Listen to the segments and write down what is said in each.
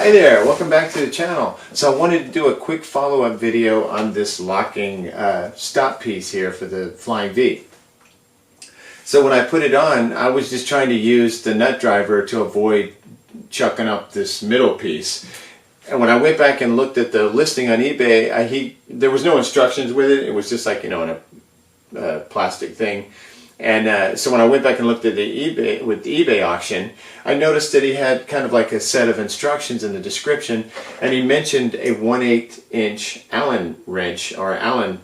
Hi there, welcome back to the channel. So I wanted to do a quick follow-up video on this locking stop piece here for the Flying V. So when I put it on, I was just trying to use the nut driver to avoid chucking up this middle piece. And when I went back and looked at the listing on eBay, there was no instructions with it. It was just like, you know, in a plastic thing. And so when I went back and looked at the eBay auction, I noticed that he had kind of like a set of instructions in the description, and he mentioned a 1/8 inch Allen wrench or Allen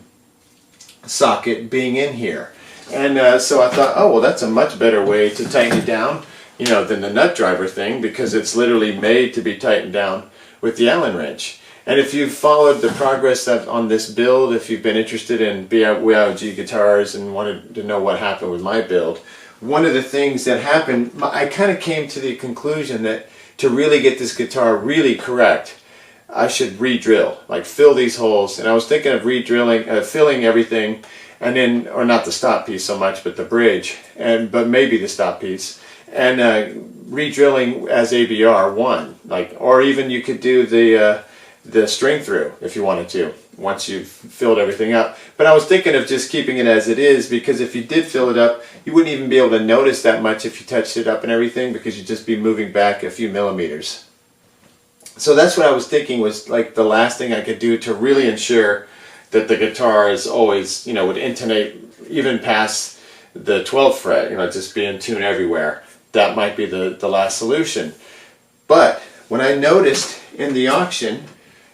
socket being in here. And so I thought, oh well, that's a much better way to tighten it down, you know, than the nut driver thing, because it's literally made to be tightened down with the Allen wrench. And if you've followed the progress on this build, if you've been interested in BYOG guitars and wanted to know what happened with my build, one of the things that happened, I kind of came to the conclusion that to really get this guitar really correct, I should re-drill, like fill these holes. And I was thinking of re-drilling, filling everything, and then, or not the stop piece so much, but the bridge, but maybe the stop piece, and re-drilling as ABR one, like, or even you could do the string through if you wanted to, once you've filled everything up. But I was thinking of just keeping it as it is, because if you did fill it up, you wouldn't even be able to notice that much if you touched it up and everything, because you'd just be moving back a few millimeters. So that's what I was thinking was like the last thing I could do to really ensure that the guitar is always, you know, would intonate even past the 12th fret, you know, just be in tune everywhere. That might be the last solution. But when I noticed in the auction,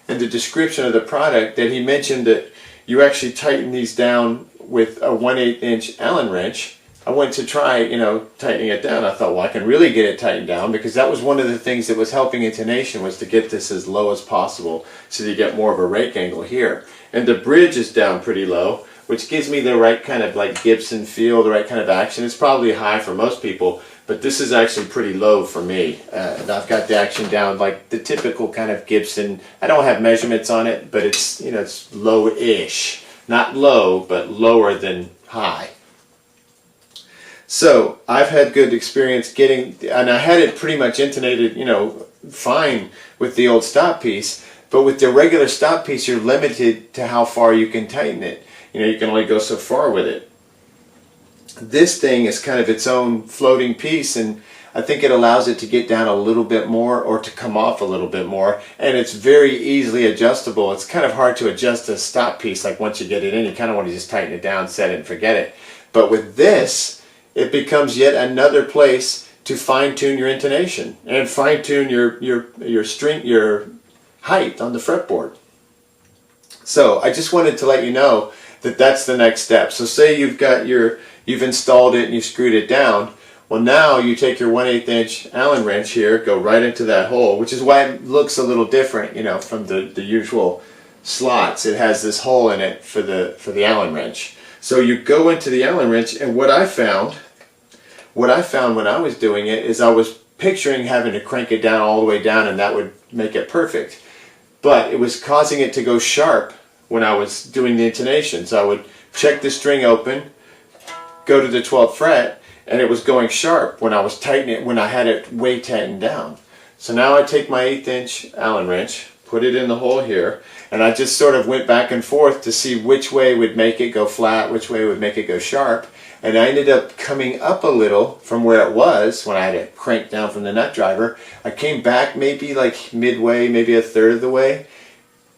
in the description of the product, that he mentioned that you actually tighten these down with a 1/8 inch Allen wrench, I went to try, you know, tightening it down. I thought, well, I can really get it tightened down, because that was one of the things that was helping Intonation, was to get this as low as possible so that you get more of a rake angle here. And the bridge is down pretty low, which gives me the right kind of like Gibson feel, the right kind of action. It's probably high for most people, but this is actually pretty low for me. And I've got the action down like the typical kind of Gibson. I don't have measurements on it, but it's, you know, it's low-ish. Not low, but lower than high. So I've had good experience getting, and I had it pretty much intonated, you know, fine with the old stop piece, but with the regular stop piece, you're limited to how far you can tighten it. You know, you can only go so far with it. This thing is kind of its own floating piece, and I think it allows it to get down a little bit more or to come off a little bit more, and it's very easily adjustable. It's kind of hard to adjust a stop piece. Like once you get it in, you kind of want to just tighten it down, set it, and forget it. But with this, it becomes yet another place to fine-tune your intonation and fine-tune your string, your height on the fretboard. So I just wanted to let you know that that's the next step. So say you've installed it and you screwed it down. Well, now you take your 1/8 inch Allen wrench here, go right into that hole, which is why it looks a little different, you know, from the usual slots. It has this hole in it for the Allen wrench. So you go into the Allen wrench, and what I found when I was doing it is I was picturing having to crank it down all the way down, and that would make it perfect. But it was causing it to go sharp when I was doing the intonation. So I would check the string open, go to the 12th fret, and it was going sharp when I was tightening it, when I had it way tightened down. So now I take my 1/8 inch Allen wrench, put it in the hole here, and I just sort of went back and forth to see which way would make it go flat, which way would make it go sharp. And I ended up coming up a little from where it was when I had it cranked down from the nut driver. I came back maybe like midway, maybe a third of the way.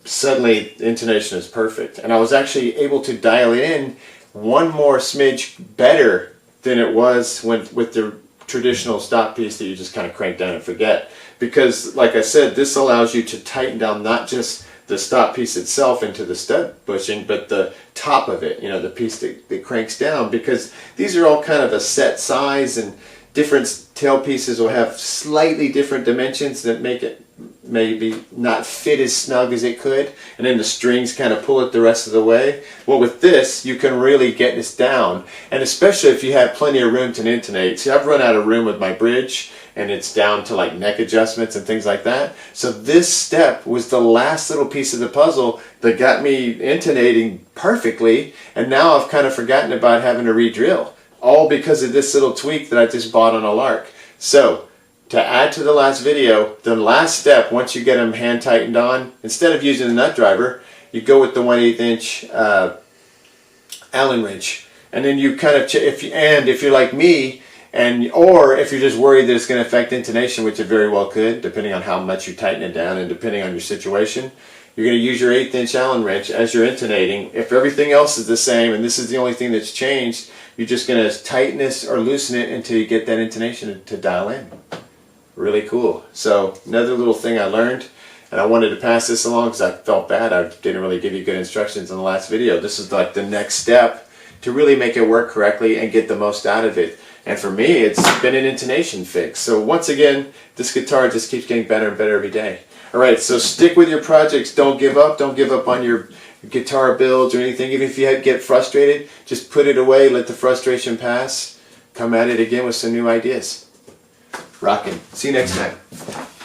Suddenly, the intonation is perfect. And I was actually able to dial it in one more smidge better than it was with the traditional stop piece that you just kind of crank down and forget. Because, like I said, this allows you to tighten down not just the stop piece itself into the stud bushing, but the top of it, you know, the piece that cranks down, because these are all kind of a set size, and different tailpieces will have slightly different dimensions that make it maybe not fit as snug as it could, and then the strings kind of pull it the rest of the way. Well, with this, you can really get this down, and especially if you have plenty of room to intonate. See, I've run out of room with my bridge, and it's down to like neck adjustments and things like that. So this step was the last little piece of the puzzle that got me intonating perfectly, and now I've kind of forgotten about having to re-drill, all because of this little tweak that I just bought on a lark. So to add to the last video, the last step, once you get them hand tightened on, instead of using a nut driver, you go with the 1/8 inch Allen wrench. And then you kind of, if you're like me, or if you're just worried that it's going to affect intonation, which it very well could, depending on how much you tighten it down and depending on your situation, you're going to use your 1/8 inch Allen wrench as you're intonating. If everything else is the same and this is the only thing that's changed, you're just going to tighten this or loosen it until you get that intonation to dial in. Really cool. So another little thing I learned, and I wanted to pass this along because I felt bad I didn't really give you good instructions in the last video. This is like the next step to really make it work correctly and get the most out of it. And for me, it's been an intonation fix. So once again, this guitar just keeps getting better and better every day. Alright, so stick with your projects. Don't give up. Don't give up on your guitar builds or anything. Even if you get frustrated, just put it away. Let the frustration pass. Come at it again with some new ideas. Rockin'. See you next time.